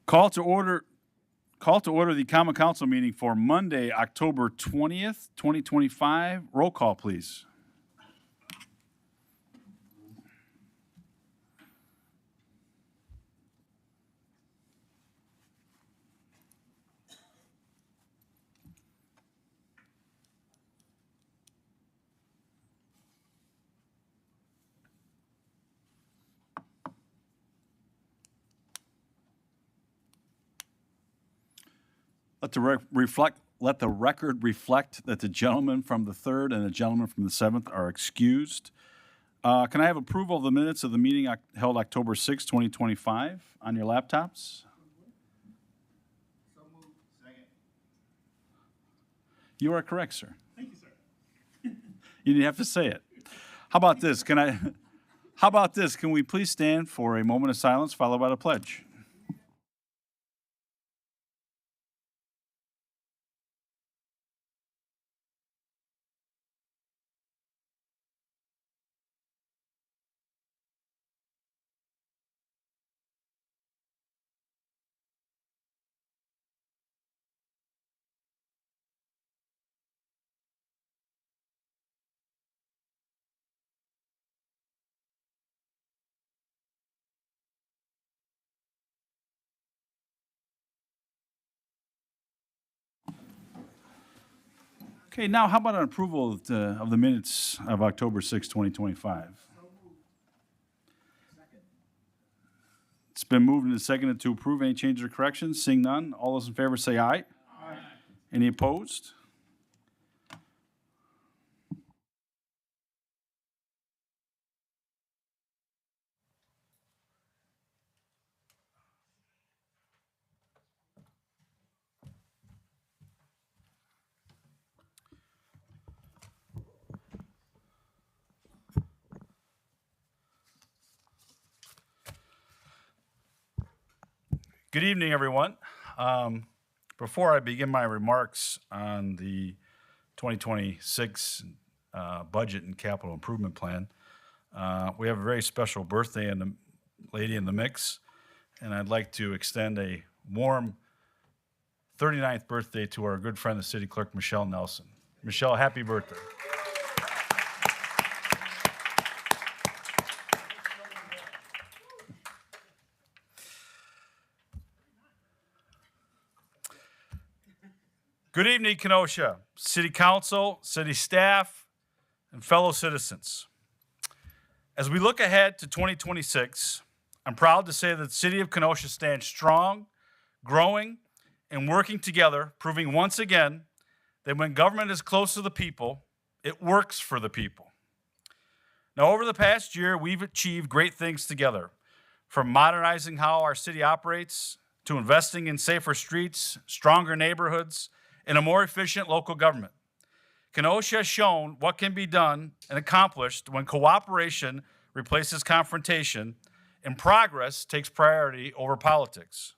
Call to order the Common Council meeting for Monday, October 20th, 2025. Roll call, please. Let the record reflect that the gentleman from the 3rd and the gentleman from the 7th are excused. Can I have approval of the minutes of the meeting held October 6, 2025 on your laptops? So moved. Second. You are correct, sir. Thank you, sir. You didn't have to say it. How about this? Can we please stand for a moment of silence followed by the pledge? Okay, now how about an approval of the minutes of October 6, 2025? Second. It's been moved and seconded to approve. Any changes or corrections? Seeing none, all those in favor say aye. Aye. Any opposed? Good evening, everyone. Before I begin my remarks on the 2026 budget and capital improvement plan, we have a very special birthday lady in the mix, and I'd like to extend a warm 39th birthday to our good friend, the city clerk, Michelle Nelson. Michelle, happy birthday. Good evening, Kenosha, City Council, city staff, and fellow citizens. As we look ahead to 2026, I'm proud to say that the city of Kenosha stands strong, growing, and working together, proving once again that when government is close to the people, it works for the people. Now, over the past year, we've achieved great things together, from modernizing how our city operates to investing in safer streets, stronger neighborhoods, and a more efficient local government. Kenosha has shown what can be done and accomplished when cooperation replaces confrontation and progress takes priority over politics.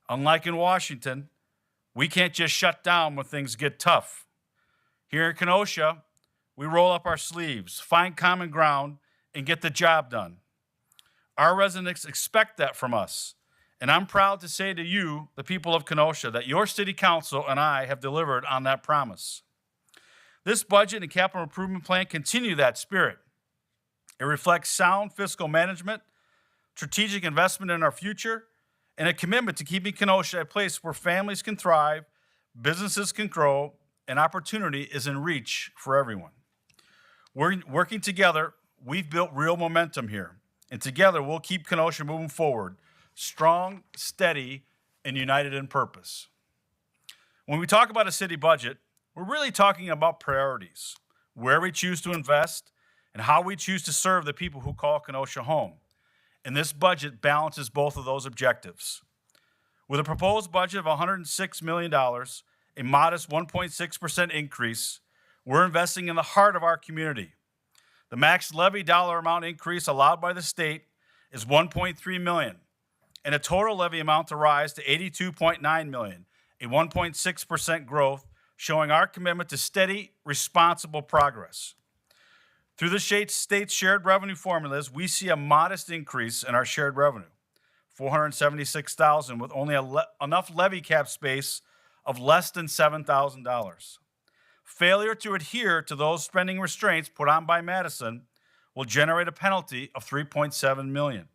Unlike in Washington, we can't just shut down when things get tough. Here in Kenosha, we roll up our sleeves, find common ground, and get the job done. Our residents expect that from us. And I'm proud to say to you, the people of Kenosha, that your city council and I have delivered on that promise. This budget and capital improvement plan continue that spirit. It reflects sound fiscal management, strategic investment in our future, and a commitment to keeping Kenosha a place where families can thrive, businesses can grow, and opportunity is in reach for everyone. We're working together, we've built real momentum here, and together we'll keep Kenosha moving forward, strong, steady, and united in purpose. When we talk about a city budget, we're really talking about priorities, where we choose to invest, and how we choose to serve the people who call Kenosha home. And this budget balances both of those objectives. With a proposed budget of $106 million, a modest 1.6% increase, we're investing in the heart of our community. The max levy dollar amount increase allowed by the state is $1.3 million, and a total levy amount to rise to $82.9 million, a 1.6% growth, showing our commitment to steady, responsible progress. Through the state's shared revenue formulas, we see a modest increase in our shared revenue, $476,000, with only enough levy cap space of less than $7,000. Failure to adhere to those spending restraints put on by Madison will generate a penalty of $3.7 million.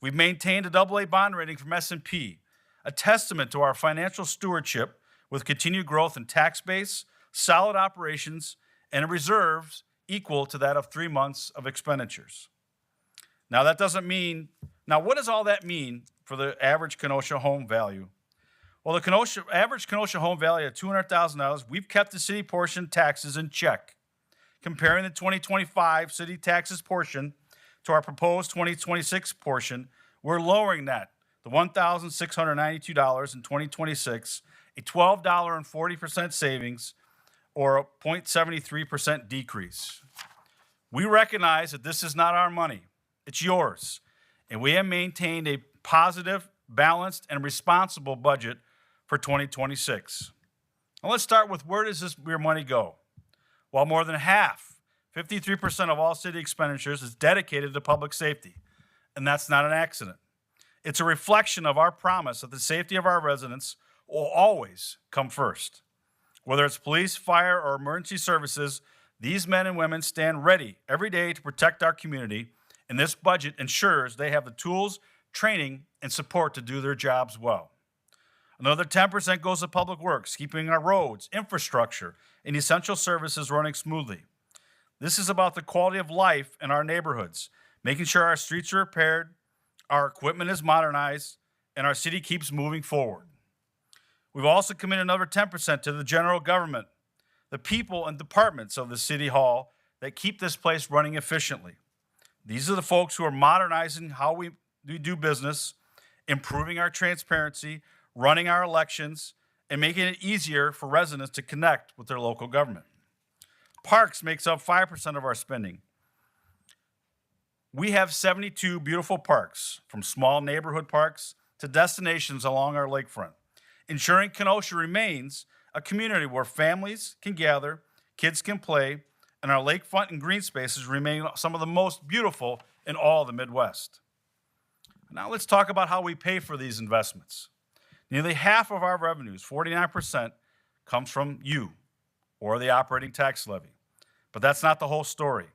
We've maintained a AA bond rating from S&P, a testament to our financial stewardship with continued growth in tax base, solid operations, and reserves equal to that of 3 months of expenditures. Now, what does all that mean for the average Kenosha home value? Well, the average Kenosha home value of $200,000, we've kept the city portion taxes in check. Comparing the 2025 city taxes portion to our proposed 2026 portion, we're lowering that, the $1,692 in 2026, a $12.40 savings, or a 0.73% decrease. We recognize that this is not our money, it's yours, and we have maintained a positive, balanced, and responsible budget for 2026. Now let's start with, where does your money go? Well, more than half, 53% of all city expenditures, is dedicated to public safety, and that's not an accident. It's a reflection of our promise that the safety of our residents will always come first. Whether it's police, fire, or emergency services, these men and women stand ready every day to protect our community, and this budget ensures they have the tools, training, and support to do their jobs well. Another 10% goes to public works, keeping our roads, infrastructure, and essential services running smoothly. This is about the quality of life in our neighborhoods, making sure our streets are repaired, our equipment is modernized, and our city keeps moving forward. We've also committed another 10% to the general government, the people and departments of the City Hall that keep this place running efficiently. These are the folks who are modernizing how we do business, improving our transparency, running our elections, and making it easier for residents to connect with their local government. Parks makes up 5% of our spending. We have 72 beautiful parks, from small neighborhood parks to destinations along our lakefront, ensuring Kenosha remains a community where families can gather, kids can play, and our lakefront and green spaces remain some of the most beautiful in all the Midwest. Now let's talk about how we pay for these investments. Nearly half of our revenues, 49%, comes from you, or the operating tax levy. But that's not the whole story.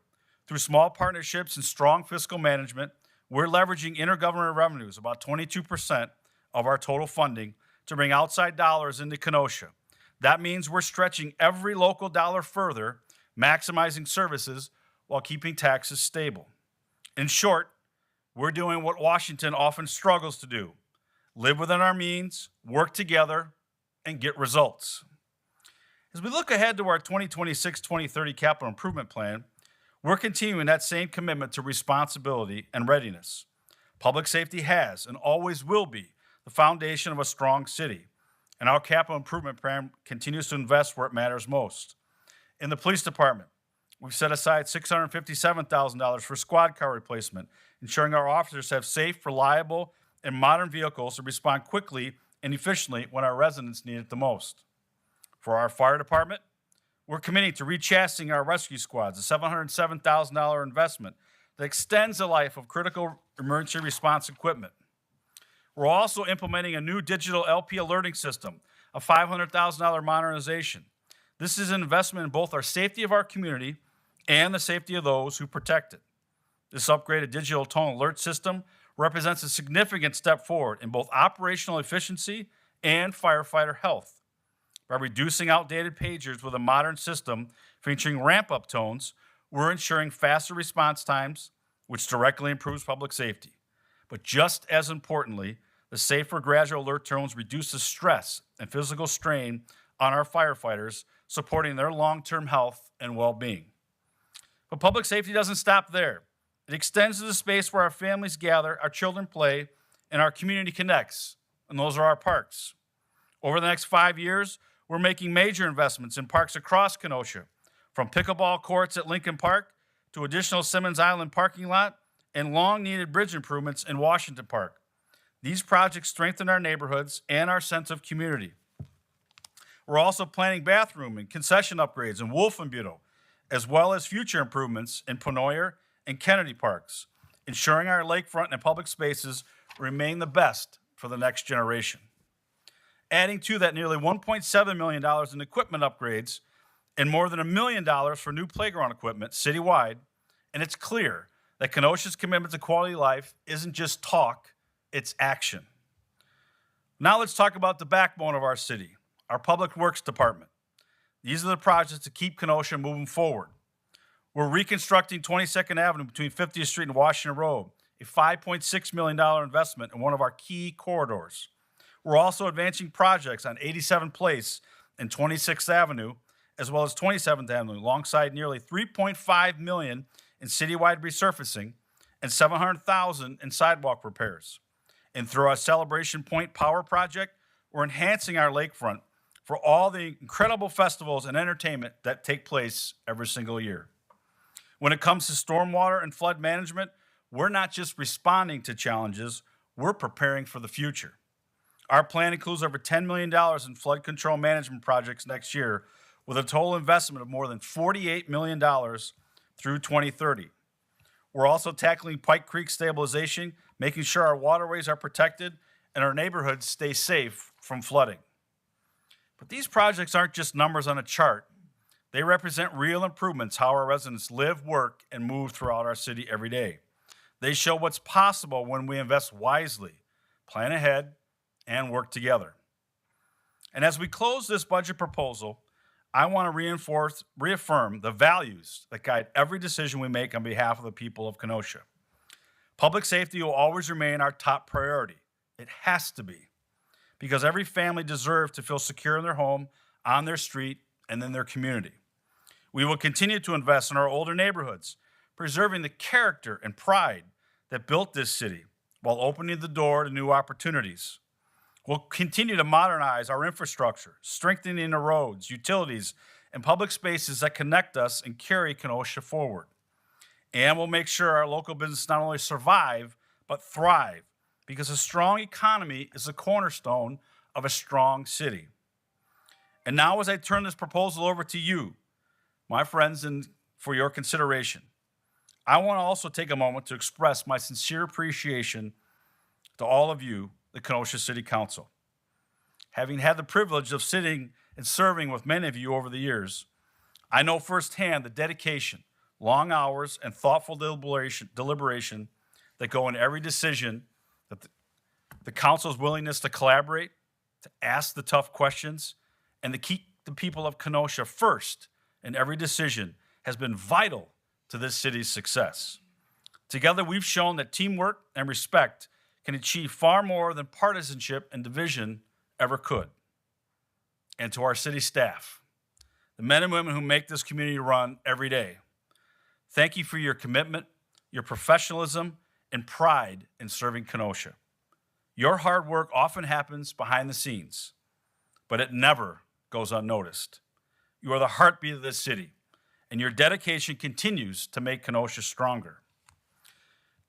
Through small partnerships and strong fiscal management, we're leveraging intergovernmental revenues, about 22% of our total funding, to bring outside dollars into Kenosha. That means we're stretching every local dollar further, maximizing services while keeping taxes stable. In short, we're doing what Washington often struggles to do: live within our means, work together, and get results. As we look ahead to our 2026-2030 capital improvement plan, we're continuing that same commitment to responsibility and readiness. Public safety has and always will be the foundation of a strong city, and our capital improvement plan continues to invest where it matters most. In the police department, we've set aside $657,000 for squad car replacement, ensuring our officers have safe, reliable, and modern vehicles to respond quickly and efficiently when our residents need it the most. For our fire department, we're committing to rechasing our rescue squads, a $707,000 investment that extends the life of critical emergency response equipment. We're also implementing a new digital LP alerting system, a $500,000 modernization. This is an investment in both our safety of our community and the safety of those who protect it. This upgraded digital tone alert system represents a significant step forward in both operational efficiency and firefighter health. By reducing outdated pagers with a modern system featuring ramp-up tones, we're ensuring faster response times, which directly improves public safety. But just as importantly, the safer gradual alert tones reduce the stress and physical strain on our firefighters, supporting their long-term health and well-being. But public safety doesn't stop there. It extends to the space where our families gather, our children play, and our community connects, and those are our parks. Over the next 5 years, we're making major investments in parks across Kenosha, from pickleball courts at Lincoln Park to additional Simmons Island parking lot and long-needed bridge improvements in Washington Park. These projects strengthen our neighborhoods and our sense of community. We're also planning bathroom and concession upgrades in Wolfenbüttel, as well as future improvements in Penoyer and Kennedy Parks, ensuring our lakefront and public spaces remain the best for the next generation. Adding to that nearly $1.7 million in equipment upgrades and more than $1 million for new playground equipment citywide, and it's clear that Kenosha's commitment to quality life isn't just talk, it's action. Now let's talk about the backbone of our city, our Public Works Department. These are the projects to keep Kenosha moving forward. We're reconstructing 22nd Avenue between 50th Street and Washington Road, a $5.6 million investment in one of our key corridors. We're also advancing projects on 87th Place and 26th Avenue, as well as 27th Avenue, alongside nearly $3.5 million in citywide resurfacing and $700,000 in sidewalk repairs. And through our Celebration Point Power Project, we're enhancing our lakefront for all the incredible festivals and entertainment that take place every single year. When it comes to stormwater and flood management, we're not just responding to challenges, we're preparing for the future. Our plan includes over $10 million in flood control management projects next year, with a total investment of more than $48 million through 2030. We're also tackling Pike Creek stabilization, making sure our waterways are protected and our neighborhoods stay safe from flooding. But these projects aren't just numbers on a chart. They represent real improvements how our residents live, work, and move throughout our city every day. They show what's possible when we invest wisely, plan ahead, and work together. And as we close this budget proposal, I want to reaffirm the values that guide every decision we make on behalf of the people of Kenosha. Public safety will always remain our top priority. It has to be, because every family deserves to feel secure in their home, on their street, and in their community. We will continue to invest in our older neighborhoods, preserving the character and pride that built this city while opening the door to new opportunities. We'll continue to modernize our infrastructure, strengthening the roads, utilities, and public spaces that connect us and carry Kenosha forward. And we'll make sure our local businesses not only survive, but thrive, because a strong economy is the cornerstone of a strong city. And now, as I turn this proposal over to you, my friends, and for your consideration, I want to also take a moment to express my sincere appreciation to all of you, the Kenosha City Council. Having had the privilege of sitting and serving with many of you over the years, I know firsthand the dedication, long hours, and thoughtful deliberation that go into every decision, that the council's willingness to collaborate, to ask the tough questions, and to keep the people of Kenosha first in every decision has been vital to this city's success. Together, we've shown that teamwork and respect can achieve far more than partisanship and division ever could. And to our city staff, the men and women who make this community run every day, thank you for your commitment, your professionalism, and pride in serving Kenosha. Your hard work often happens behind the scenes, but it never goes unnoticed. You are the heartbeat of this city, and your dedication continues to make Kenosha stronger.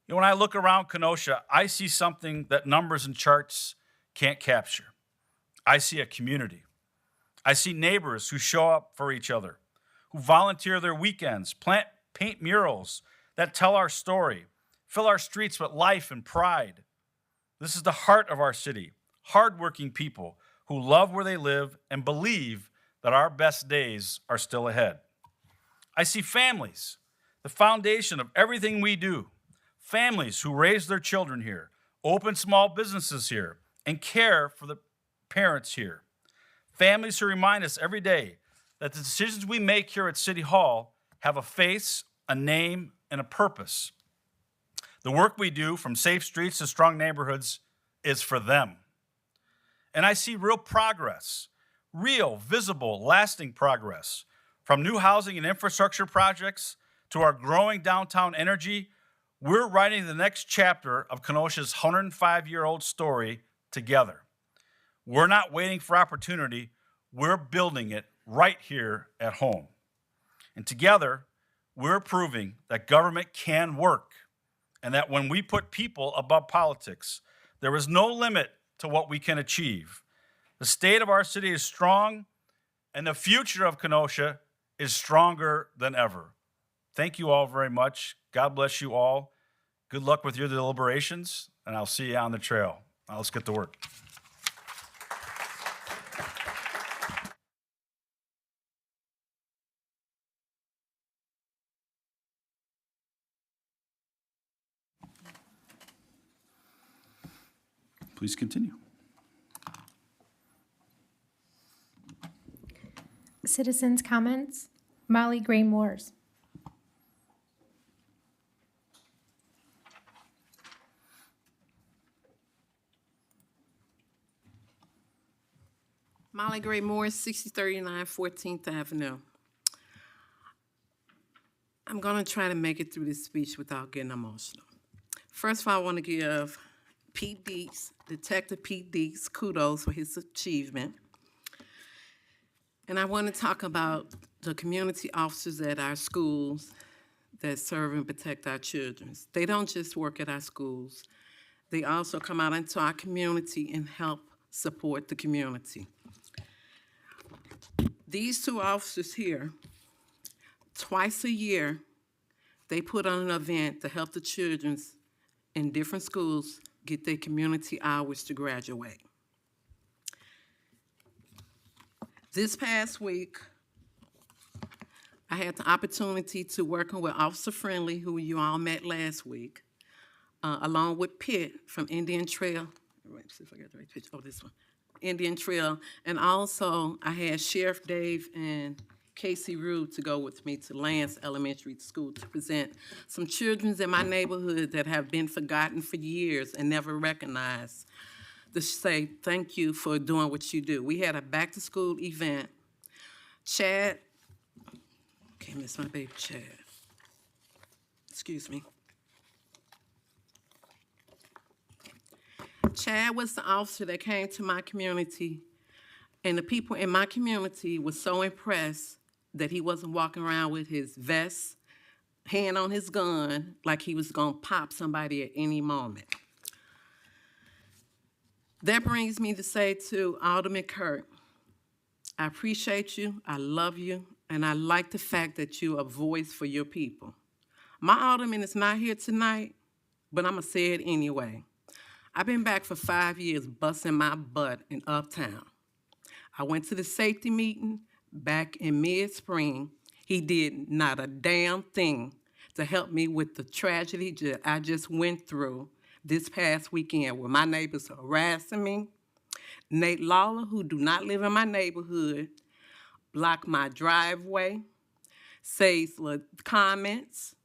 You know, when I look around Kenosha, I see something that numbers and charts can't capture. I see a community. I see neighbors who show up for each other, who volunteer their weekends, paint murals that tell our story, fill our streets with life and pride. This is the heart of our city, hardworking people who love where they live and believe that our best days are still ahead. I see families, the foundation of everything we do. Families who raise their children here, open small businesses here, and care for the parents here. Families who remind us every day that the decisions we make here at City Hall have a face, a name, and a purpose. The work we do, from safe streets to strong neighborhoods, is for them. And I see real progress, real, visible, lasting progress, from new housing and infrastructure projects to our growing downtown energy. We're writing the next chapter of Kenosha's 105-year-old story together. We're not waiting for opportunity, we're building it right here at home. And together, we're proving that government can work, and that when we put people above politics, there is no limit to what we can achieve. The state of our city is strong, and the future of Kenosha is stronger than ever. Thank you all very much. God bless you all. Good luck with your deliberations, and I'll see you on the trail. Now let's get to work. Please continue. Citizens' comments. Molly Gray Moores. Molly Gray Morris, 6039 14th Avenue. I'm going to try to make it through this speech without getting emotional. First of all, I want to give Pete Deeks, Detective Pete Deeks, kudos for his achievement. And I want to talk about the community officers at our schools that serve and protect our children. They don't just work at our schools. They also come out into our community and help support the community. These two officers here, twice a year, they put on an event to help the children in different schools get their community hours to graduate. This past week, I had the opportunity to work with Officer Friendly, who you all met last week, along with Pitt from Indian Trail. Let's see if I got the right picture. Oh, this one. Indian Trail. And also, I had Sheriff Dave and Casey Rude to go with me to Lance Elementary School to present some children in my neighborhood that have been forgotten for years and never recognized, to say thank you for doing what you do. We had a back-to-school event. Chad, can't miss my baby Chad. Excuse me. Chad was the officer that came to my community, and the people in my community were so impressed that he wasn't walking around with his vest, hand on his gun, like he was gonna pop somebody at any moment. That brings me to say to Alderman Kirk, I appreciate you, I love you, and I like the fact that you're a voice for your people. My alderman is not here tonight, but I'm gonna say it anyway. I've been back for 5 years busting my butt in Uptown. I went to the safety meeting back in mid-spring. He did not a damn thing to help me with the tragedy that I just went through this past weekend where my neighbors harassing me. Nate Lawler, who do not live in my neighborhood, blocked my driveway, says comments.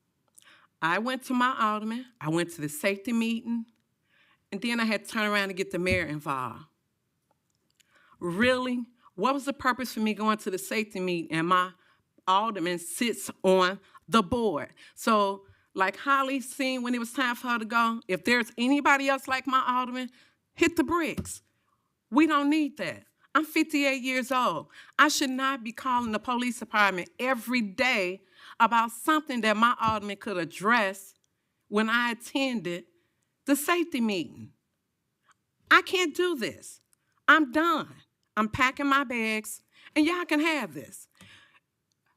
I went to my alderman, I went to the safety meeting, and then I had to turn around and get the mayor involved. Really? What was the purpose for me going to the safety meeting and my alderman sits on the board? So, like Holly seen when it was time for her to go, if there's anybody else like my alderman, hit the bricks. We don't need that. I'm 58 years old. I should not be calling the police department every day about something that my alderman could address when I attended the safety meeting. I can't do this. I'm done. I'm packing my bags, and y'all can have this.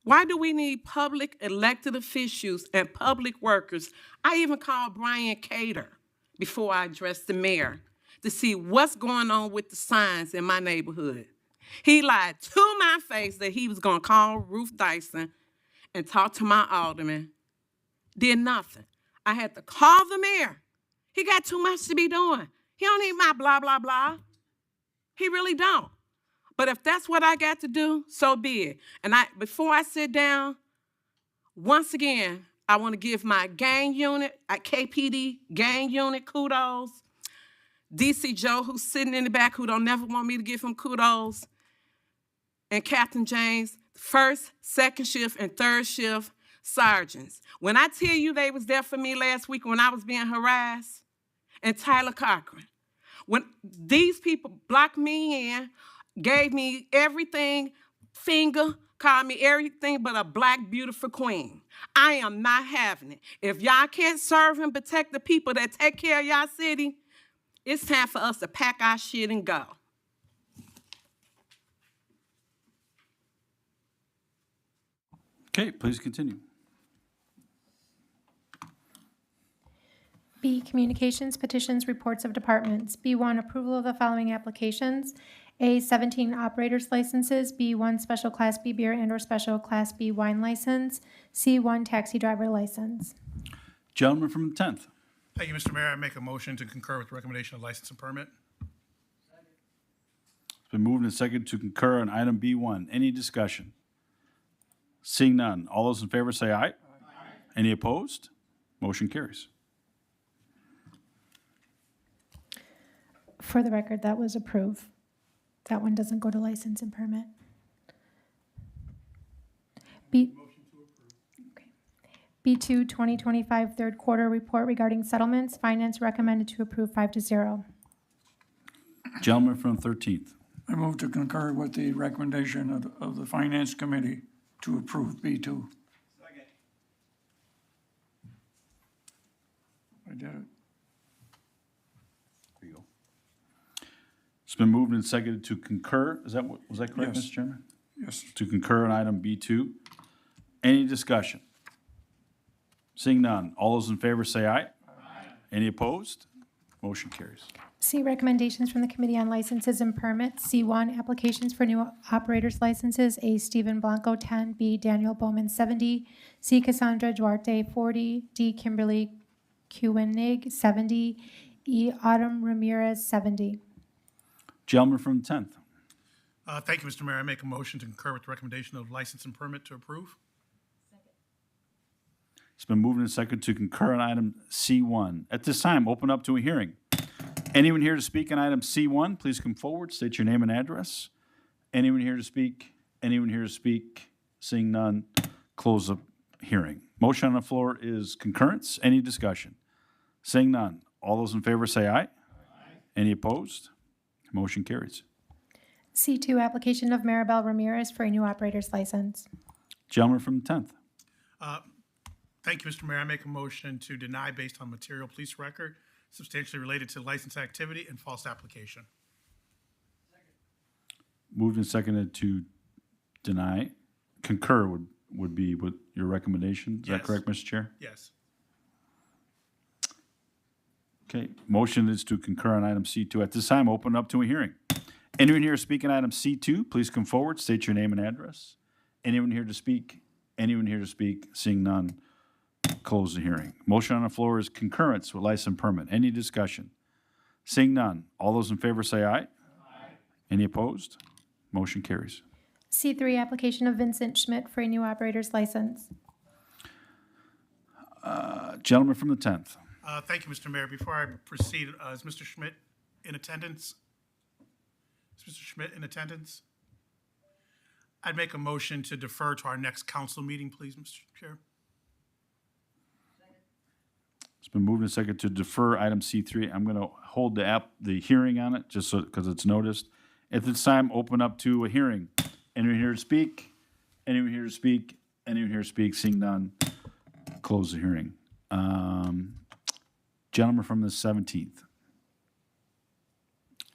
Why do we need public elected officials and public workers? I even called Brian Cater before I addressed the mayor to see what's going on with the signs in my neighborhood. He lied to my face that he was gonna call Ruth Dyson and talk to my alderman. Did nothing. I had to call the mayor. He got too much to be doing. He don't need my blah, blah, blah. He really don't. But if that's what I got to do, so be it. And before I sit down, once again, I want to give my gang unit, KPD gang unit, kudos. DC Joe, who's sitting in the back, who don't never want me to give him kudos. And Captain James, first, second shift, and third shift sergeants. When I tell you they was there for me last week when I was being harassed, and Tyler Cochran, when these people blocked me in, gave me everything, finger, called me everything but a black, beautiful queen. I am not having it. If y'all can't serve and protect the people that take care of y'all city, it's time for us to pack our shit and go. Okay, please continue. B, communications, petitions, reports of departments. B1, approval of the following applications. A, 17 operators licenses. B1, special class B beer and/or special class B wine license. C1, taxi driver license. Gentleman from the 10th. Thank you, Mr. Mayor. I make a motion to concur with the recommendation of license and permit. It's been moved and seconded to concur on item B1. Any discussion? Seeing none, all those in favor say aye. Any opposed? Motion carries. For the record, that was approved. That one doesn't go to license and permit. B. Okay. B2, 2025 third quarter report regarding settlements. Finance recommended to approve 5-0. Gentleman from the 13th. I move to concur with the recommendation of the Finance Committee to approve B2. I did it. There you go. It's been moved and seconded to concur. Was that correct, Yes. Mr. Chairman? Yes. To concur on item B2. Any discussion? Seeing none, all those in favor say aye. Any opposed? Motion carries. C, recommendations from the Committee on Licenses and Permits. C1, applications for new operators licenses. A, Stephen Blanco, 10. B, Daniel Bowman, 70. C, Cassandra Duarte, 40. D, Kimberly Kuenig, 70. E, Autumn Ramirez, 70. Gentleman from the 10th. Thank you, Mr. Mayor. I make a motion to concur with the recommendation of license and permit to approve. It's been moved and seconded to concur on item C1. At this time, open up to a hearing. Anyone here to speak on item C1, please come forward, state your name and address. Anyone here to speak? Anyone here to speak? Seeing none, close the hearing. Motion on the floor is concurrence. Any discussion? Seeing none, all those in favor say aye. Any opposed? Motion carries. C2, application of Maribel Ramirez for a new operator's license. Gentleman from the 10th. Thank you, Mr. Mayor. I make a motion to deny based on material police record substantially related to license activity and false application. Moved and seconded to deny. Concur would be with your recommendation. Is that Yes. correct, Mr. Chair? Yes. Okay, motion is to concur on item C2. At this time, open up to a hearing. Anyone here speaking on item C2, please come forward, state your name and address. Anyone here to speak? Anyone here to speak? Seeing none, close the hearing. Motion on the floor is concurrence with license and permit. Any discussion? Seeing none, all those in favor say aye. Any opposed? Motion carries. C3, application of Vincent Schmidt for a new operator's license. Gentleman from the 10th. Thank you, Mr. Mayor. Before I proceed, is Mr. Schmidt in attendance? Is Mr. Schmidt in attendance? I'd make a motion to defer to our next council meeting, please, Mr. Chair. It's been moved and seconded to defer item C3. I'm going to hold the hearing on it, just so, because it's noticed. At this time, open up to a hearing. Anyone here to speak? Anyone here to speak? Anyone here to speak? Seeing none, close the hearing. Gentleman from the 17th.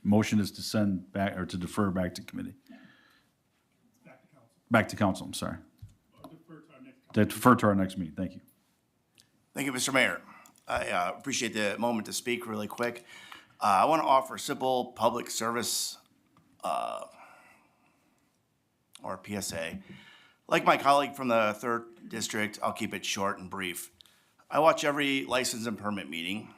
Motion is to send back, or to defer back to committee. Back to council, I'm sorry. To defer to our next meeting, thank you. Thank you, Mr. Mayor. I appreciate the moment to speak really quick. I want to offer a simple public service or PSA. Like my colleague from the 3rd District, I'll keep it short and brief. I watch every license and permit meeting.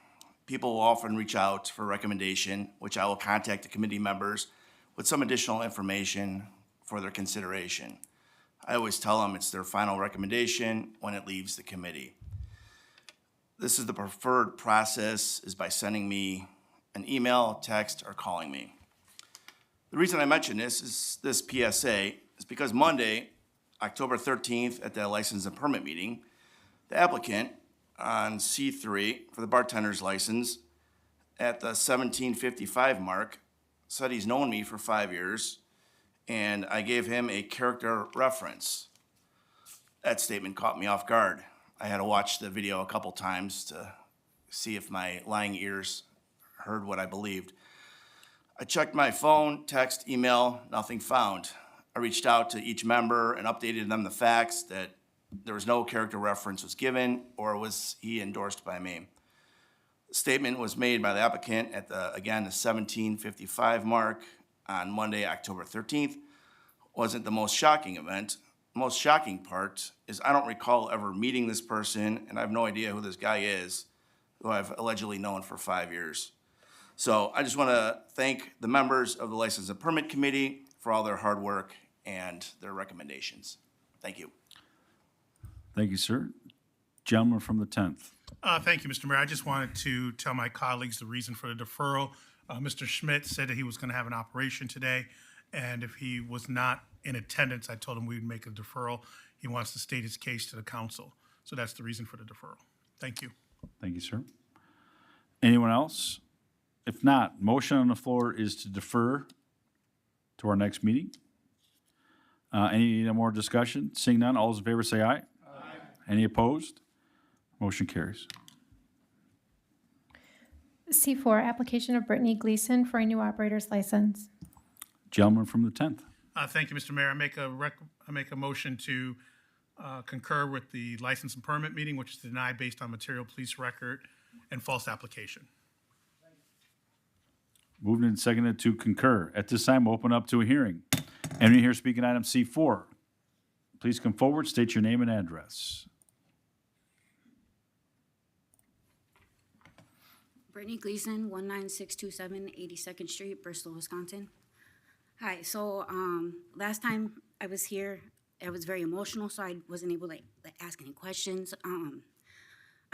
People will often reach out for a recommendation, which I will contact the committee members with some additional information for their consideration. I always tell them it's their final recommendation when it leaves the committee. This is the preferred process, is by sending me an email, text, or calling me. The reason I mention this PSA is because Monday, October 13th, at the license and permit meeting, the applicant on C3 for the bartender's license at the 1755 mark said he's known me for 5 years, and I gave him a character reference. That statement caught me off guard. I had to watch the video a couple times to see if my lying ears heard what I believed. I checked my phone, text, email, nothing found. I reached out to each member and updated them the facts that there was no character reference was given or was he endorsed by me. Statement was made by the applicant at the 17:55 mark on Monday, October 13th. Wasn't the most shocking event. The most shocking part is I don't recall ever meeting this person, and I have no idea who this guy is, who I've allegedly known for 5 years. So I just want to thank the members of the License and Permit Committee for all their hard work and their recommendations. Thank you. Thank you, sir. Gentleman from the 10th. Thank you, Mr. Mayor. I just wanted to tell my colleagues the reason for the deferral. Mr. Schmidt said that he was going to have an operation today, and if he was not in attendance, I told him we would make a deferral. He wants to state his case to the council. So that's the reason for the deferral. Thank you. Thank you, sir. Anyone else? If not, motion on the floor is to defer to our next meeting. Any more discussion? Seeing none, all those in favor say aye. Aye. Any opposed? Motion carries. C4, application of Brittany Gleason for a new operator's license. Gentleman from the 10th. Thank you, Mr. Mayor. I make a motion to concur with the license and permit meeting, which is denied based on material police record and false application. Moved and seconded to concur. At this time, we'll open up to a hearing. Anyone here speaking item C4, please come forward, state your name and address. Brittany Gleason, 19627 82nd Street, Bristol, Wisconsin. Hi, so last time I was here, I was very emotional, so I wasn't able to ask any questions. I'm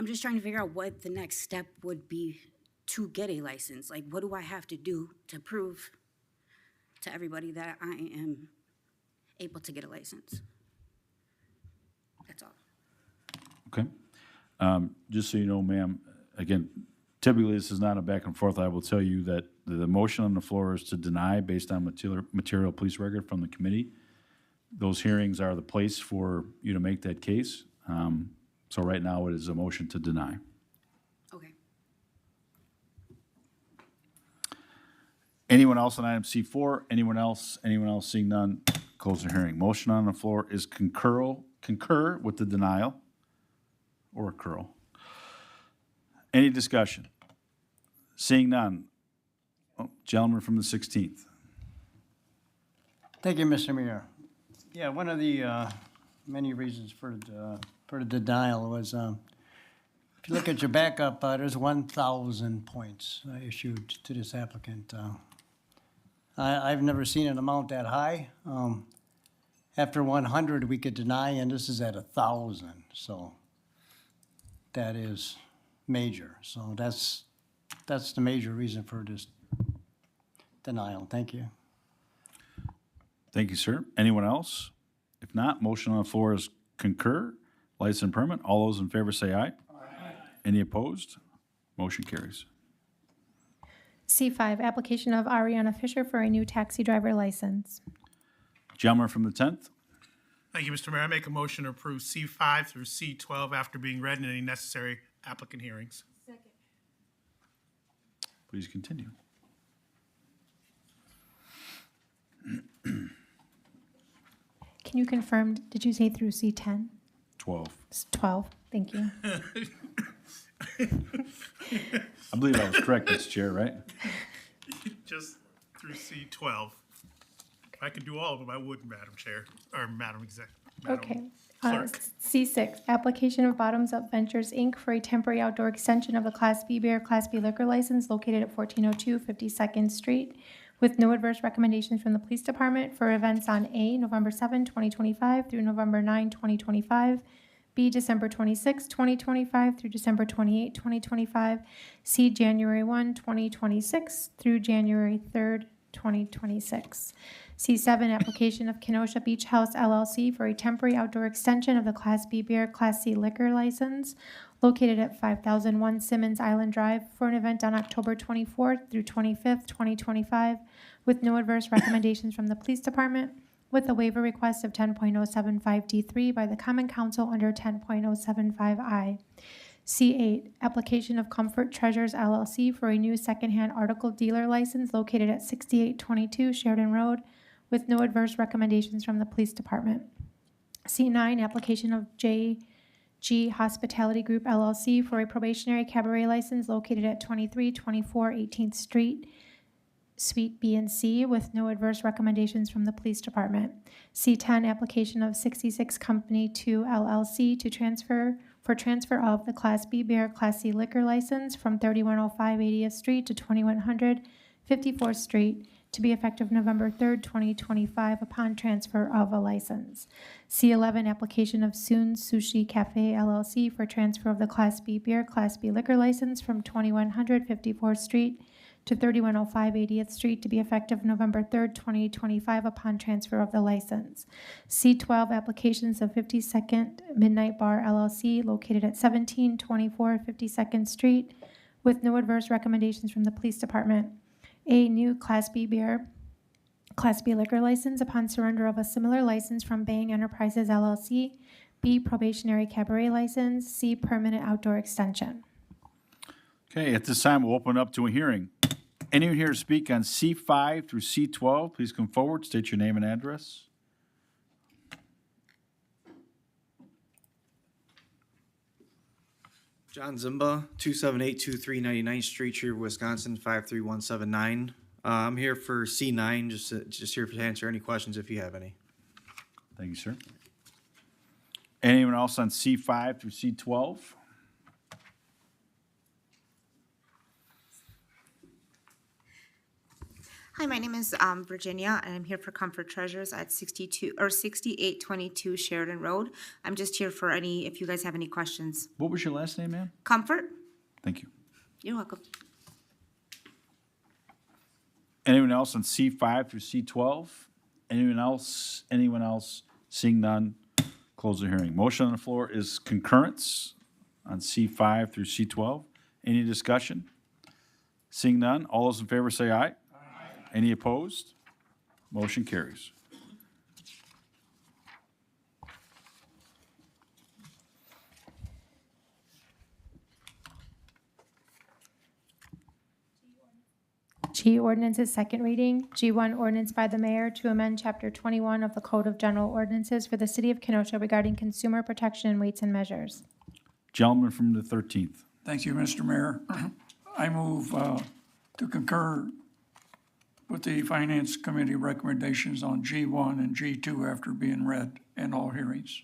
just trying to figure out what the next step would be to get a license. Like, what do I have to do to prove to everybody that I am able to get a license? That's all. Okay. Just so you know, ma'am, again, typically this is not a back and forth. I will tell you that the motion on the floor is to deny based on material police record from the committee. Those hearings are the place for you to make that case. So right now it is a motion to deny. Okay. Anyone else on item C4? Anyone else? Anyone else? Seeing none, close the hearing. Motion on the floor is concur with the denial or accrual. Any discussion? Seeing none. Oh, gentleman from the 16th. Thank you, Mr. Mayor. Yeah, one of the many reasons for the denial was, if you look at your backup, there's 1,000 points issued to this applicant. I've never seen an amount that high. After 100, we could deny, and this is at 1,000, so that is major. So that's the major reason for this denial. Thank you. Thank you, sir. Anyone else? If not, motion on the floor is concur, license and permit. All those in favor say aye. Aye. Any opposed? Motion carries. C5, application of Ariana Fisher for a new taxi driver license. Gentleman from the 10th. Thank you, Mr. Mayor. I make a motion to approve C5 through C12 after being read in any necessary applicant hearings. Please continue. Can you confirm, did you say through C10? 12. It's 12, thank you. I believe I was correct, Mr. Chair, right? Just through C12. If I could do all of them, I would, Madam Chair, or Madam Executive. Okay. Clerk. C6, application of Bottoms Up Ventures, Inc. for a temporary outdoor extension of the Class B beer, Class B liquor license located at 1402 52nd Street with no adverse recommendations from the Police Department for events on A, November 7, 2025 through November 9, 2025, B, December 26, 2025 through December 28, 2025, C, January 1, 2026 through January 3, 2026. C7, application of Kenosha Beach House LLC for a temporary outdoor extension of the Class B beer, Class C liquor license located at 5001 Simmons Island Drive for an event on October 24th through 25th, 2025, with no adverse recommendations from the Police Department, with a waiver request of 10.075D3 by the Common Council under 10.075I. C8, application of Comfort Treasures LLC for a new secondhand article dealer license located at 6822 Sheridan Road, with no adverse recommendations from the Police Department. C9, application of J. G Hospitality Group LLC for a probationary cabaret license located at 2324 18th Street, Suite B and C, with no adverse recommendations from the Police Department. C10, application of 66 Company 2 LLC to transfer of the Class B beer, Class C liquor license from 3105 80th Street to 2100 54th Street to be effective November 3rd, 2025, upon transfer of a license. C11, application of Soon Sushi Cafe LLC for transfer of the Class B beer, Class B liquor license from 2100 54th Street to 3105 80th Street to be effective November 3rd, 2025, upon transfer of the license. C12, applications of 52nd Midnight Bar LLC located at 1724 52nd Street with no adverse recommendations from the Police Department. A new Class B beer, Class B liquor license upon surrender of a similar license from Bang Enterprises LLC. B, probationary cabaret license. C, permanent outdoor extension. Okay, at this time, we'll open up to a hearing. Anyone here to speak on C5 through C12, please come forward, state your name and address. John Zimba, 27823 99th Street, here, Wisconsin, 53179. I'm here for C9, just here to answer any questions if you have any. Thank you, sir. Anyone else on C5 through C12? Hi, my name is Virginia, and I'm here for Comfort Treasures at 6822 Sheridan Road. I'm just here for if you guys have any questions. What was your last name, ma'am? Comfort? Thank you. You're welcome. Anyone else on C5 through C12? Anyone else? Anyone else? Seeing none, close the hearing. Motion on the floor is concurrence on C5 through C12. Any discussion? Seeing none, all those in favor say aye. Any opposed? Motion carries. G, ordinances, second reading. G1, ordinance by the mayor to amend Chapter 21 of the Code of General Ordinances for the City of Kenosha regarding consumer protection and weights and measures. Gentleman from the 13th. Thank you, Mr. Mayor. I move to concur with the Finance Committee recommendations on G1 and G2 after being read in all hearings.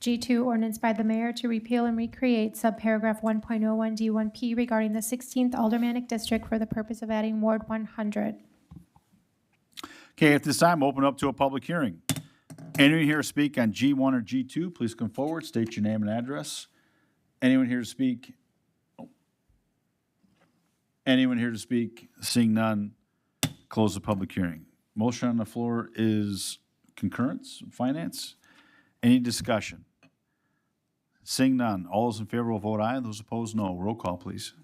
G2, ordinance by the mayor to repeal and recreate subparagraph 1.01 D1P regarding the 16th Aldermanic District for the purpose of adding Ward 100. Okay, at this time, open up to a public hearing. Anyone here to speak on G1 or G2, please come forward, state your name and address. Anyone here to speak? Anyone here to speak? Seeing none, close the public hearing. Motion on the floor is concurrence, finance. Any discussion? Seeing none, all those in favor will vote aye, those opposed no. Roll call, please.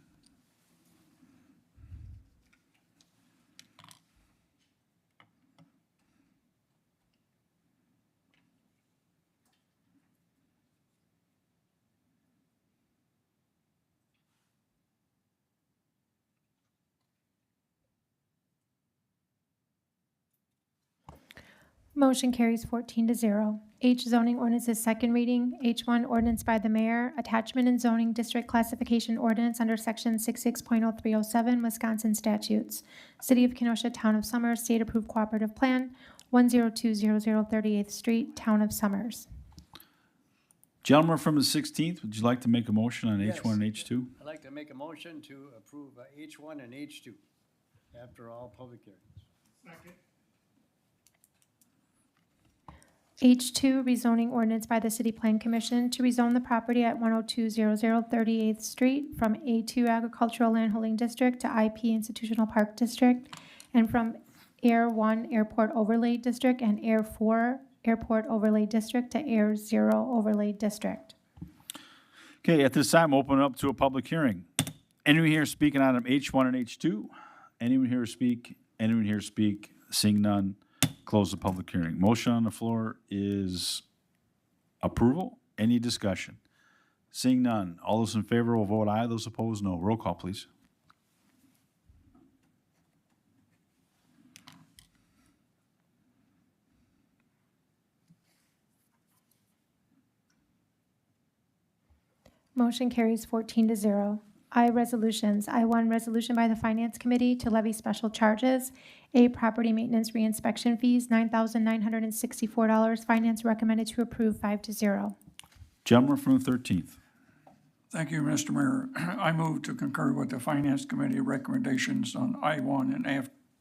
Motion carries 14-0. H, zoning ordinances, second reading. H1, ordinance by the mayor, attachment and zoning district classification ordinance under section 66.0307 Wisconsin statutes. City of Kenosha, Town of Summers, State Approved Cooperative Plan, 10200 38th Street, Town of Summers. Gentleman from the 16th, would you like to make a motion on Yes. H1 and H2? I'd like to make a motion to approve H1 and H2 after all public hearings. H2, rezoning ordinance by the City Plan Commission to rezone the property at 10200 38th Street from A2 Agricultural Land Holding District to IP Institutional Park District, and from Air 1 Airport Overlay District and Air 4 Airport Overlay District to Air 0 Overlay District. Okay, at this time, open it up to a public hearing. Anyone here speaking on item H1 and H2? Anyone here speak? Anyone here speak? Seeing none, close the public hearing. Motion on the floor is approval. Any discussion? Seeing none, all those in favor will vote aye, those opposed no. Roll call, please. Motion carries 14-0. I resolutions. I-1 resolution by the Finance Committee to levy special charges. A, property maintenance reinspection fees, $9,964. Finance recommended to approve 5-0. Gentleman from the 13th. Thank you, Mr. Mayor. I move to concur with the Finance Committee recommendations on I-1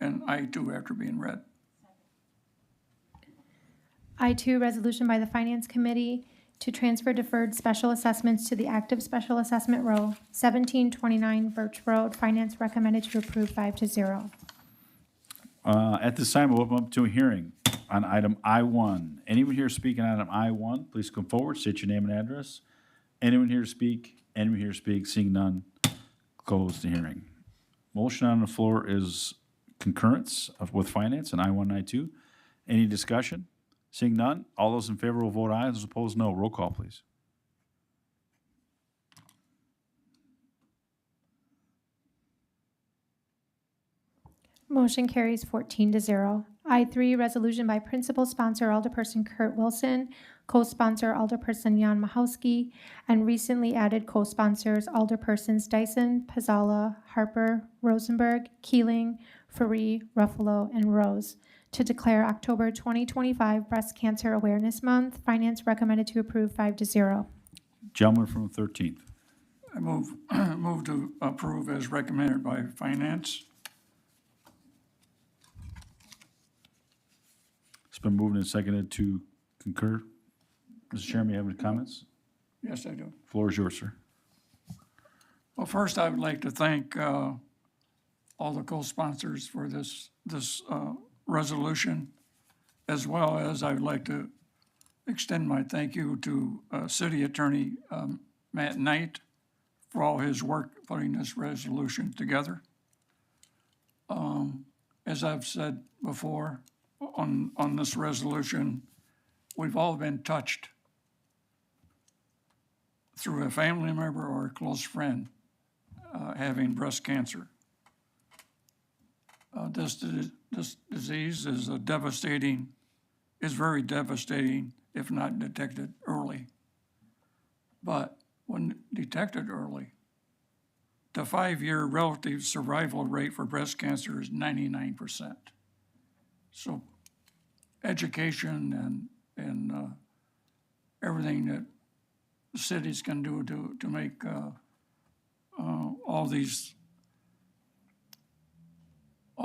and I-2 after being read. I-2 resolution by the Finance Committee to transfer deferred special assessments to the active special assessment row, 1729 Birch Road. Finance recommended to approve 5-0. At this time, we'll open up to a hearing on item I-1. Anyone here speaking on item I-1, please come forward, state your name and address. Anyone here to speak? Anyone here to speak? Seeing none, close the hearing. Motion on the floor is concurrence with finance and I-1 and I-2. Any discussion? Seeing none, all those in favor will vote aye, those opposed no. Roll call, please. Motion carries 14-0. I-3 resolution by principal sponsor Alderperson Kurt Wilson, co-sponsor Alderperson Jan Mahowski, and recently added co-sponsors Alderpersons Dyson, Pizzala, Harper, Rosenberg, Keeling, Faree, Ruffalo, and Rose to declare October 2025 Breast Cancer Awareness Month. Finance recommended to approve 5-0. Gentleman from the 13th. I move to approve as recommended by Finance. It's been moved and seconded to concur. Mr. Chairman, you have any comments? Yes, I do. Floor is yours, sir. Well, first, I would like to thank all the co-sponsors for this resolution, as well as I would like to extend my thank you to City Attorney Matt Knight for all his work putting this resolution together. As I've said before, on this resolution, we've all been touched through a family member or a close friend having breast cancer. This disease is very devastating if not detected early. But when detected early, the 5-year relative survival rate for breast cancer is 99%. So education and everything that cities can do to make all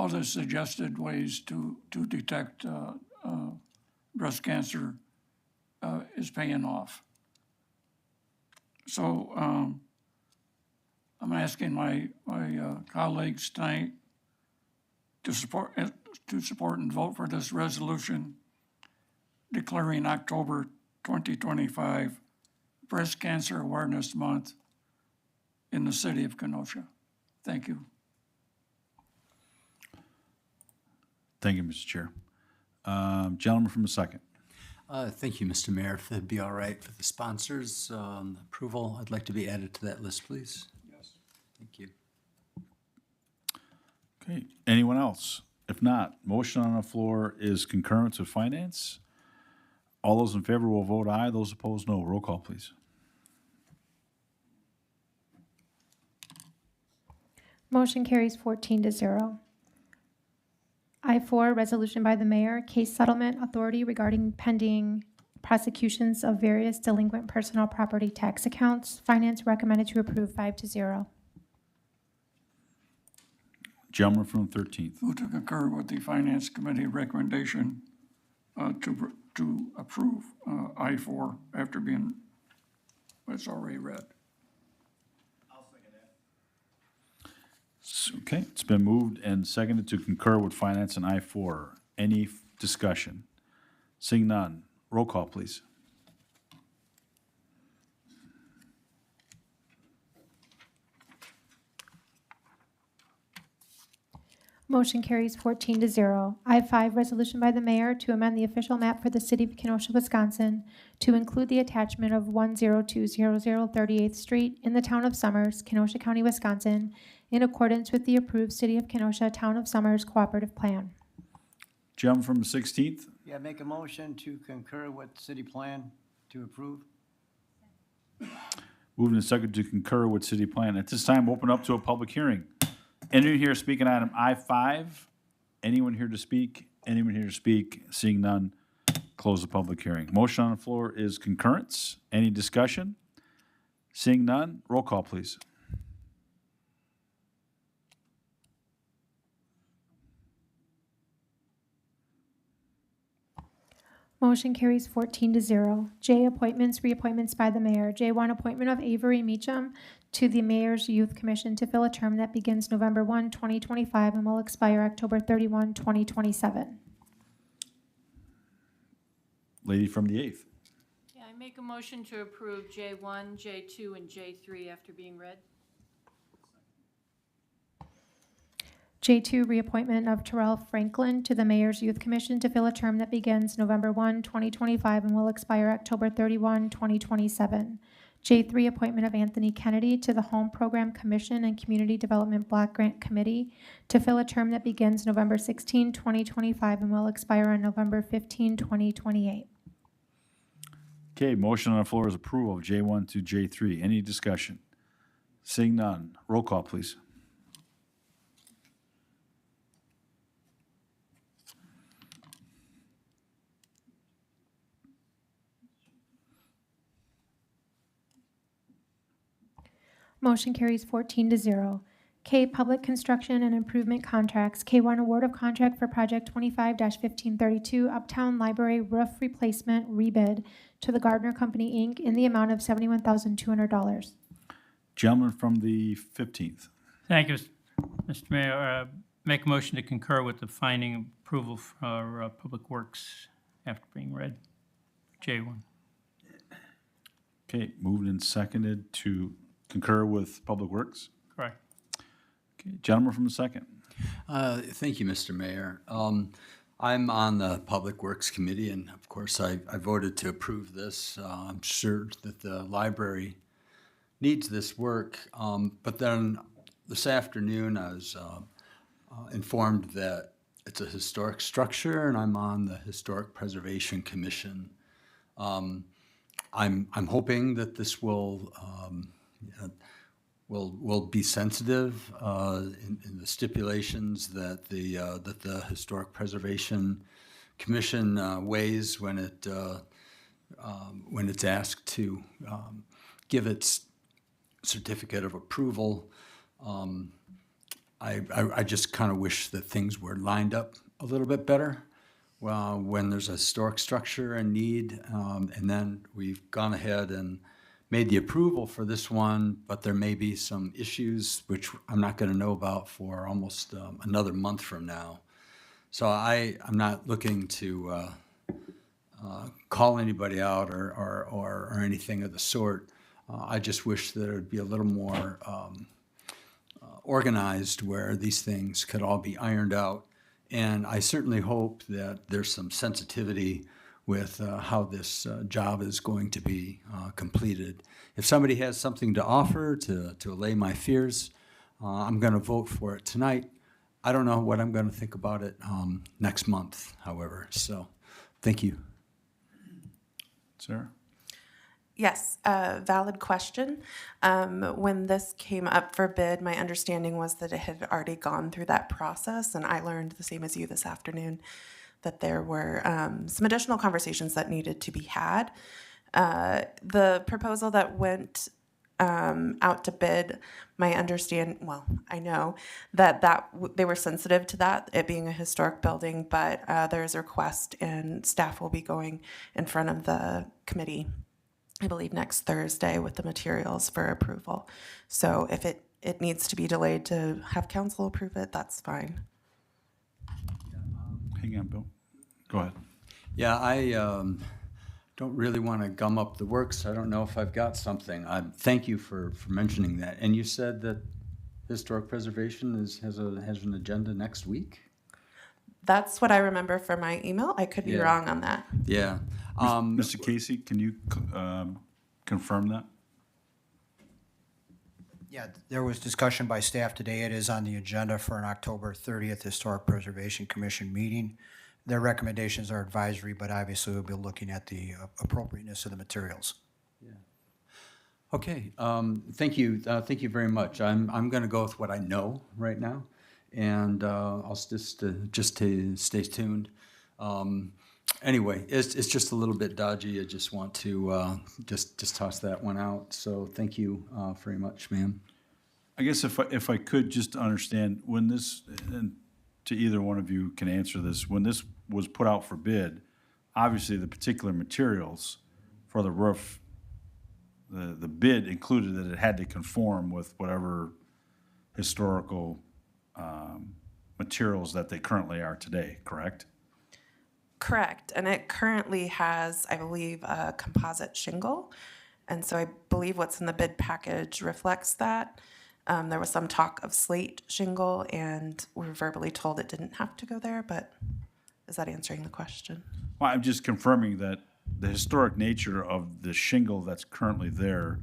the suggested ways to detect breast cancer is paying off. So I'm asking my colleagues tonight to support and vote for this resolution declaring October 2025 Breast Cancer Awareness Month in the city of Kenosha. Thank you. Thank you, Mr. Chair. Gentleman from the second. Thank you, Mr. Mayor. If it'd be all right for the sponsors, approval, I'd like to be added to that list, please. Yes. Thank you. Okay, anyone else? If not, motion on the floor is concurrence with finance. All those in favor will vote aye, those opposed no. Roll call, please. Motion carries 14-0. I-4 resolution by the mayor, case settlement authority regarding pending prosecutions of various delinquent personal property tax accounts. Finance recommended to approve 5-0. Gentleman from the 13th. Move to concur with the Finance Committee recommendation to approve I-4 after being, it's already read. Okay, it's been moved and seconded to concur with finance and I-4. Any discussion? Seeing none, roll call, please. Motion carries 14-0. I-5 resolution by the mayor to amend the official map for the city of Kenosha, Wisconsin to include the attachment of 10200 38th Street in the town of Summers, Kenosha County, Wisconsin, in accordance with the approved City of Kenosha Town of Summers Cooperative Plan. Gentleman from the 16th. Yeah, make a motion to concur with city plan to approve. Moved and seconded to concur with city plan. At this time, open up to a public hearing. Anyone here speaking item I-5? Anyone here to speak? Anyone here to speak? Seeing none, close the public hearing. Motion on the floor is concurrence. Any discussion? Seeing none, roll call, please. Motion carries 14-0. J, appointments, reappointments by the mayor. J1, appointment of Avery Meacham to the Mayor's Youth Commission to fill a term that begins November 1, 2025 and will expire October 31, 2027. Lady from the 8th. Yeah, I make a motion to approve J1, J2, and J3 after being read. J2, reappointment of Terrell Franklin to the Mayor's Youth Commission to fill a term that begins November 1, 2025 and will expire October 31, 2027. J3, appointment of Anthony Kennedy to the Home Program Commission and Community Development Block Grant Committee to fill a term that begins November 16, 2025 and will expire on November 15, 2028. Okay, motion on the floor is approval of J1 to J3. Any discussion? Seeing none, roll call, please. Motion carries 14-0. K, public construction and improvement contracts. K1, award of contract for project 25-1532 Uptown Library Roof Replacement Rebid to the Gardner Company, Inc. in the amount of $71,200. Gentleman from the 15th. Thank you, Mr. Mayor. Make a motion to concur with the finding of approval for Public Works after being read. J1. Okay, moved and seconded to concur with Public Works. Correct. Okay, gentleman from the second. Thank you, Mr. Mayor. I'm on the Public Works Committee, and of course, I voted to approve this. I'm sure that the library needs this work, but then this afternoon, I was informed that it's a historic structure, and I'm on the Historic Preservation Commission. I'm hoping that this will be sensitive in the stipulations that the Historic Preservation Commission weighs when it's asked to give its certificate of approval. I just kind of wish that things were lined up a little bit better. Well, when there's a historic structure in need, and then we've gone ahead and made the approval for this one, but there may be some issues which I'm not going to know about for almost another month from now. So I'm not looking to call anybody out or anything of the sort. I just wish that it would be a little more organized where these things could all be ironed out. And I certainly hope that there's some sensitivity with how this job is going to be completed. If somebody has something to offer to allay my fears, I'm going to vote for it tonight. I don't know what I'm going to think about it next month, however. So, thank you. Sarah? Yes, valid question. When this came up for bid, my understanding was that it had already gone through that process, and I learned the same as you this afternoon that there were some additional conversations that needed to be had. The proposal that went out to bid, I know that they were sensitive to that, it being a historic building, but there's a request and staff will be going in front of the committee, I believe next Thursday, with the materials for approval. So if it needs to be delayed to have council approve it, that's fine. Hang on, Bill. Go ahead. Yeah, I don't really want to gum up the works. I don't know if I've got something. Thank you for mentioning that. And you said that Historic Preservation has an agenda next week? That's what I remember from my email. I could be Yeah. wrong on that. Yeah. Mr. Casey, can you confirm that? Yeah, there was discussion by staff today. It is on the agenda for an October 30th Historic Preservation Commission meeting. Their recommendations are advisory, but obviously we'll be looking at the appropriateness of the materials. Okay, thank you, very much. I'm gonna go with what I know right now, and I'll just to stay tuned. Anyway, it's just a little bit dodgy. I just want to just toss that one out. So thank you very much, ma'am. I guess if I could just understand, when this, and to either one of you can answer this, when this was put out for bid, obviously the particular materials for the roof, the bid included that it had to conform with whatever historical materials that they currently are today, correct? Correct, and it currently has, I believe, a composite shingle. And so I believe what's in the bid package reflects that. There was some talk of slate shingle, and we were verbally told it didn't have to go there, but is that answering the question? Well, I'm just confirming that the historic nature of the shingle that's currently there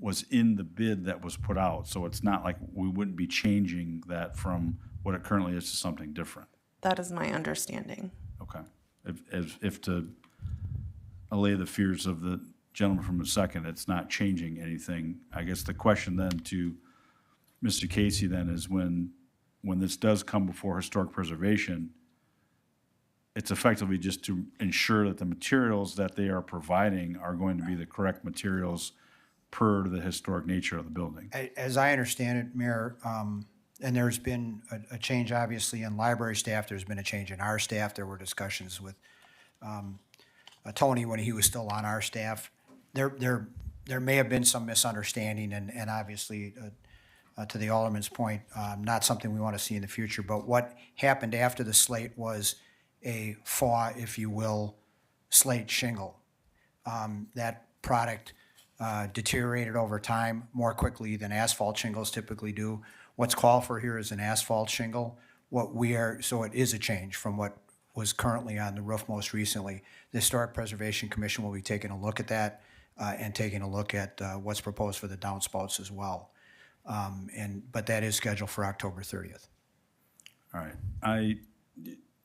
was in the bid that was put out, so it's not like we wouldn't be changing that from what it currently is to something different. That is my understanding. Okay. If to allay the fears of the gentleman from the second, it's not changing anything. I guess the question then to Mr. Casey then is when this does come before historic preservation, it's effectively just to ensure that the materials that they are providing are going to be the correct materials per the historic nature of the building. As I understand it, Mayor, and there's been a change, obviously, in library staff. There's been a change in our staff. There were discussions with Tony when he was still on our staff. There may have been some misunderstanding, and obviously, to the Alderman's point, not something we want to see in the future. But what happened after the slate was a thaw, if you will, slate shingle. That product deteriorated over time more quickly than asphalt shingles typically do. What's called for here is an asphalt shingle. So it is a change from what was currently on the roof most recently. The Historic Preservation Commission will be taking a look at that and taking a look at what's proposed for the downspouts as well. But that is scheduled for October 30th. All right.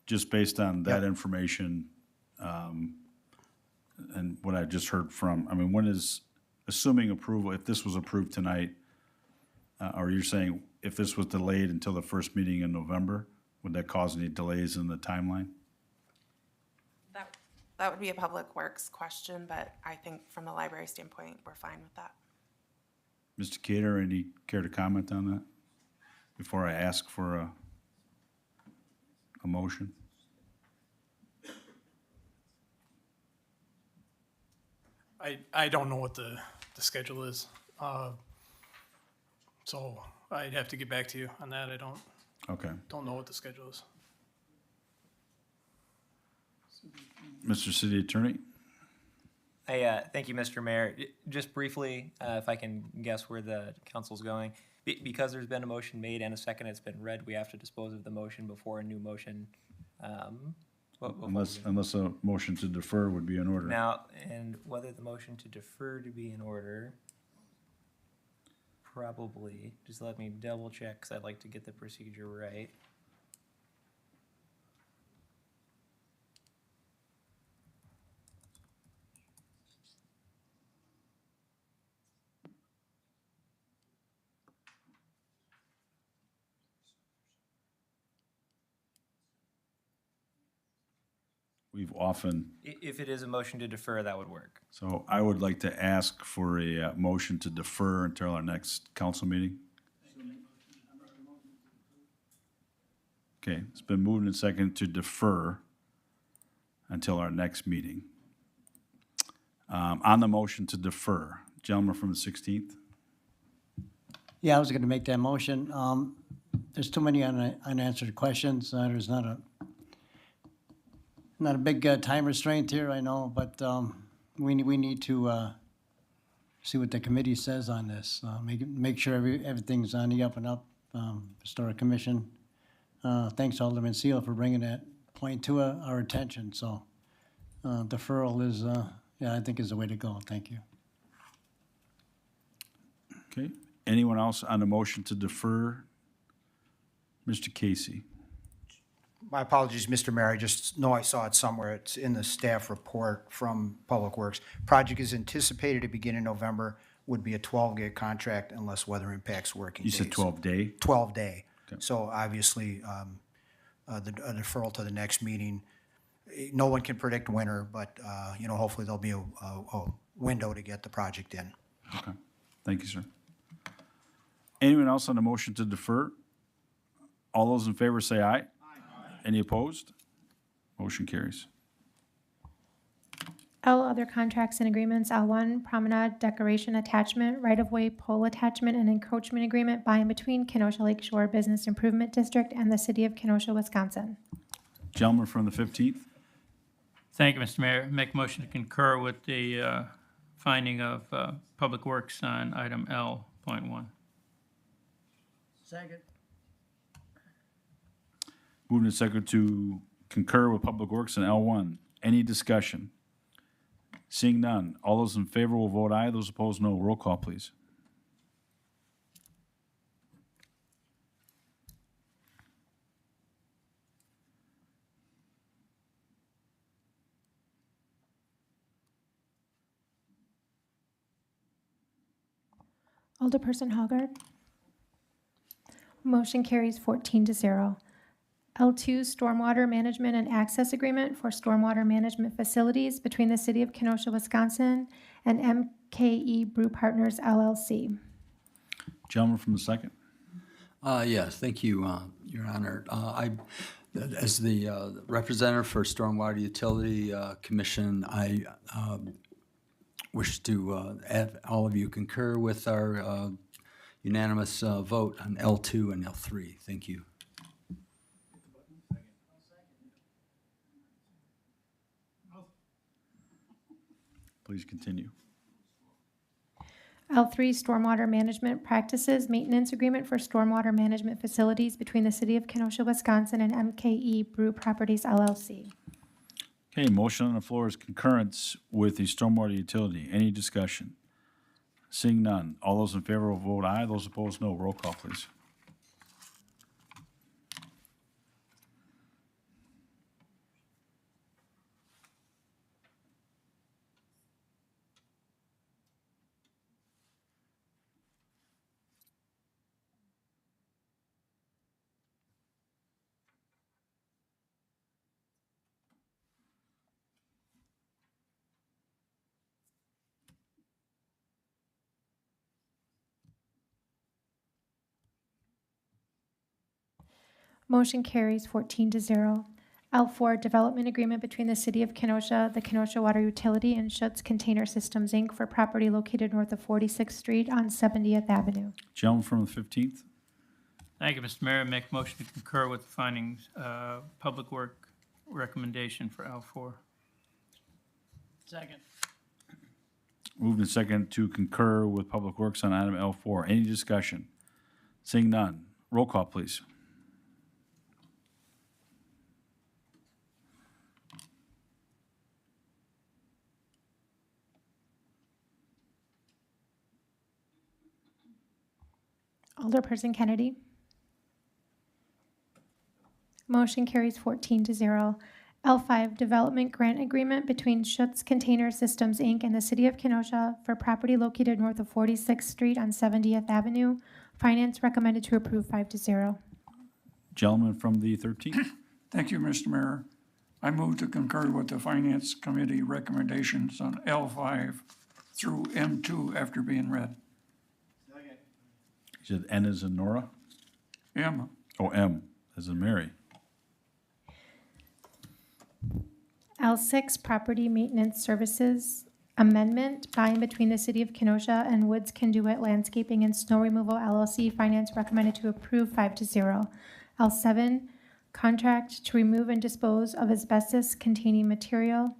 Just based on that information, and what I just heard from, I mean, when is, assuming approval, if this was approved tonight, or you're saying if this was delayed until the first meeting in November, would that cause any delays in the timeline? That would be a Public Works question, but I think from the library standpoint, we're fine with that. Mr. Cater, any care to comment on that before I ask for a motion? I don't know what the schedule is. So I'd have to get back to you on that. I don't know what the schedule is. Mr. City Attorney? Thank you, Mr. Mayor. Just briefly, if I can guess where the council's going. Because there's been a motion made and a second, it's been read, we have to dispose of the motion before a new motion. Unless a motion to defer would be in order. Now, and whether the motion to defer to be in order, probably, just let me double check, because I'd like to get the procedure right. We've often, If it is a motion to defer, that would work. so I would like to ask for a motion to defer until our next council meeting. Okay, it's been moved and seconded to defer until our next meeting. On the motion to defer, gentleman from the 16th? Yeah, I was going to make that motion. There's too many unanswered questions. There's not a big time restraint here, I know, but we need to see what the committee says on this. Make sure everything's on the up and up. Historic Commission. Thanks, Alderman Seal, for bringing that point to our attention. So deferral is, I think is the way to go. Thank you. Okay, anyone else on the motion to defer? Mr. Casey? My apologies, Mr. Mayor. I just know I saw it somewhere. It's in the staff report from Public Works. Project is anticipated to begin in November would be a 12-gig contract unless weather impacts working You days. said 12-day? 12-day. Okay. So obviously, a deferral to the next meeting. No one can predict winter, but, hopefully there'll be a window to get the project in. Okay. Thank you, sir. Anyone else on the motion to defer? All those in favor say aye. Aye. Any opposed? Motion carries. L, other contracts and agreements, L1, promenade decoration attachment, right-of-way pole attachment and encroachment agreement by and between Kenosha Lake Shore Business Improvement District and the City of Kenosha, Wisconsin. Gentleman from the 15th. Thank you, Mr. Mayor. Make a motion to concur with the finding of Public Works on item L.1. Second. Moving to second to concur with Public Works on L1. Any discussion? Seeing none. All those in favor will vote aye. Those opposed, no. Roll call, please. Alderperson Hoggard. Motion carries 14-0. L2, stormwater management and access agreement for stormwater management facilities between the City of Kenosha, Wisconsin and MKE Brew Partners LLC. Gentleman from the second. Yes, thank you, Your Honor. As the representative for Stormwater Utility Commission, I wish to have all of you concur with our unanimous vote on L2 and L3. Thank you. Please continue. L3, stormwater management practices maintenance agreement for stormwater management facilities between the City of Kenosha, Wisconsin and MKE Brew Properties LLC. Okay, motion on the floor is concurrence with the stormwater utility. Any discussion? Seeing none. All those in favor will vote aye. Those opposed, no. Roll call, please. Motion carries 14-0. L4, development agreement between the City of Kenosha, the Kenosha Water Utility, and Schutz Container Systems, Inc. for property located north of 46th Street on 70th Avenue. Gentleman from the 15th. Thank you, Mr. Mayor. Make a motion to concur with the findings, Public Work recommendation for L4. Second. Moved and second to concur with Public Works on item L4. Any discussion? Seeing none. Roll call, please. Alderperson Kennedy. Motion carries 14-0. L5, development grant agreement between Schutz Container Systems, Inc. and the City of Kenosha for property located north of 46th Street on 70th Avenue. Finance recommended to approve 5-0. Gentleman from the 13th. Thank you, Mr. Mayor. I move to concur with the Finance Committee recommendations on L5 through M2 after being read. You said N as in Nora? M. Oh, M as in Mary. L6, property maintenance services amendment by and between the City of Kenosha and Woods Conduit Landscaping and Snow Removal LLC. Finance recommended to approve 5-0. L7, contract to remove and dispose of asbestos-containing material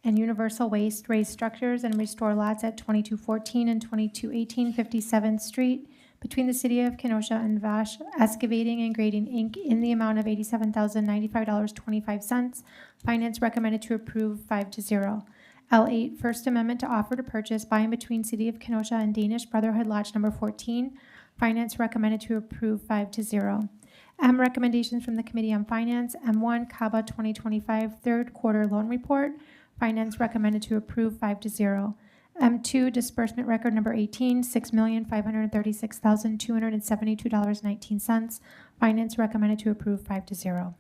and universal waste, raise structures, and restore lots at 2214 and 2218 57th Street between the City of Kenosha and Vash Excavating and Grading, Inc. in the amount of $87,095.25. Finance recommended to approve 5-0. L8, First Amendment to offer to purchase by and between City of Kenosha and Danish Brotherhood Lodge Number 14. Finance recommended to approve 5-0. M, recommendations from the Committee on Finance. M1, CABA 2025 third quarter loan report. Finance recommended to approve 5-0. M2 disbursement record number 18, $6,536,272.19. Finance recommended to approve 5-0.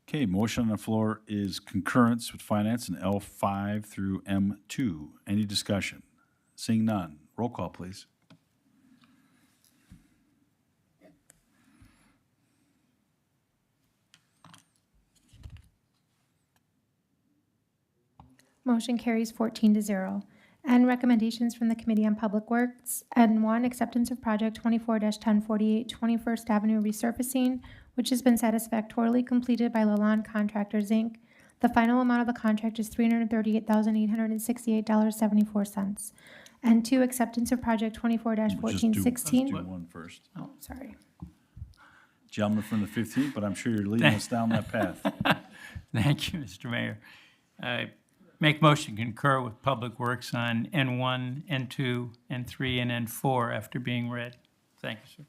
Okay, motion on the floor is concurrence with finance in L5 through M2. Any discussion? Seeing none. Roll call, please. Motion carries 14-0. N, recommendations from the Committee on Public Works. N1, acceptance of project 24-1048 21st Avenue resurfacing, which has been satisfactorily completed by Lalonde Contractors, Inc. The final amount of the contract is $338,868.74. N2, acceptance of project 24-1416. Let's do one first. Oh, sorry. Gentleman from the 15th, but I'm sure you're leading us down that path. Thank you, Mr. Mayor. Make motion to concur with Public Works on N1, N2, N3, and N4 after being read. Thank you, sir.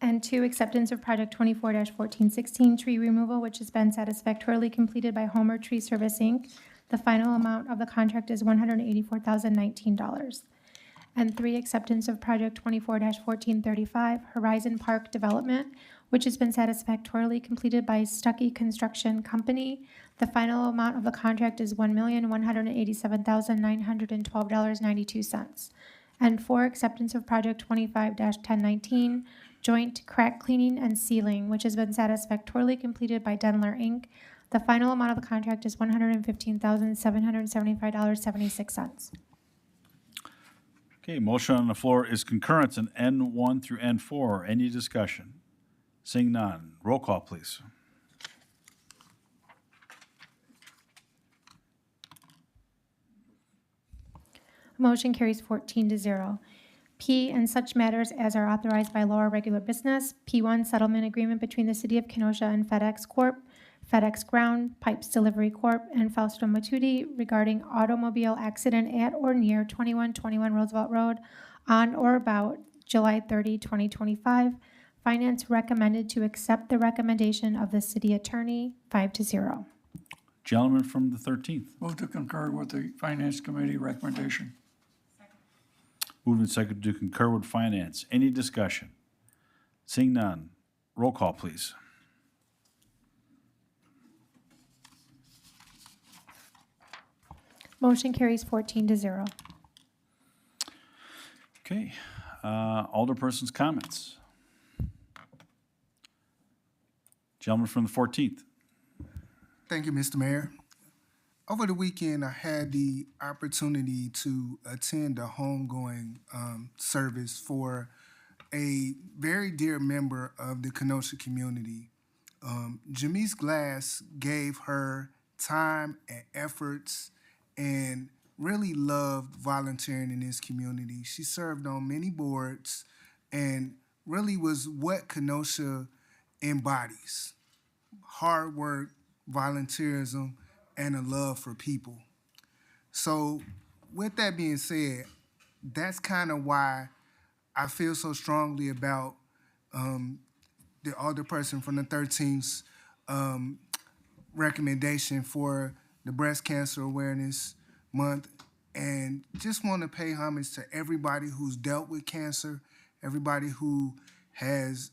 N2, acceptance of project 24-1416 tree removal, which has been satisfactorily completed by Homer Tree Service, Inc. The final amount of the contract is $184,019. N3, acceptance of project 24-1435 Horizon Park Development, which has been satisfactorily completed by Stuckey Construction Company. The final amount of the contract is $1,187,912.92. And 4, acceptance of project 25-1019 Joint Crack Cleaning and Sealing, which has been satisfactorily completed by Denler, Inc. The final amount of the contract is $115,775.76. Okay, motion on the floor is concurrence in N1 through N4. Any discussion? Seeing none. Roll call, please. Motion carries 14-0. P, and such matters as are authorized by law or regular business. P1, settlement agreement between the City of Kenosha and FedEx Corp., FedEx Ground, Pipes Delivery Corp., and Fausto Matuidi regarding automobile accident at or near 2121 Roosevelt Road on or about July 30, 2025. Finance recommended to accept the recommendation of the city attorney, 5-0. Gentleman from the 13th. Move to concur with the Finance Committee recommendation. Moved and seconded to concur with finance. Any discussion? Seeing none. Roll call, please. Motion carries 14-0. Okay, alderperson's comments. Gentleman from the 14th. Thank you, Mr. Mayor. Over the weekend, I had the opportunity to attend a homegoing service for a very dear member of the Kenosha community. Jamise Glass gave her time and efforts and really loved volunteering in this community. She served on many boards and really was what Kenosha embodies: hard work, volunteerism, and a love for people. So with that being said, that's kind of why I feel so strongly about the alderperson from the 13th recommendation for the Breast Cancer Awareness Month, and just want to pay homage to everybody who's dealt with cancer, everybody who has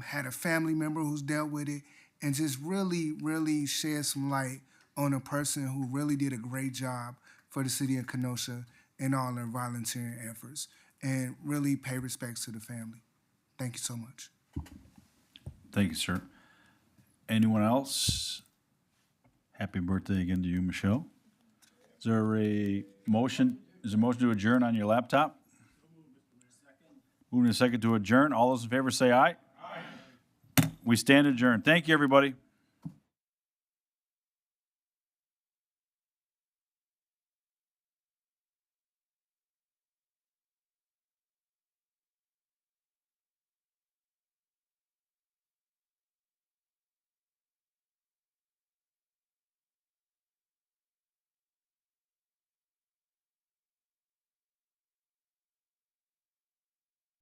had a family member who's dealt with it, and just really shed some light on a person who really did a great job for the city of Kenosha in all their volunteering efforts, and really pay respects to the family. Thank you so much. Thank you, sir. Anyone else? Happy birthday again to you, Michelle. Is there a motion? Is there a motion to adjourn on your laptop? Moving a second to adjourn. All those in favor say aye. Aye. We stand adjourned. Thank you, everybody.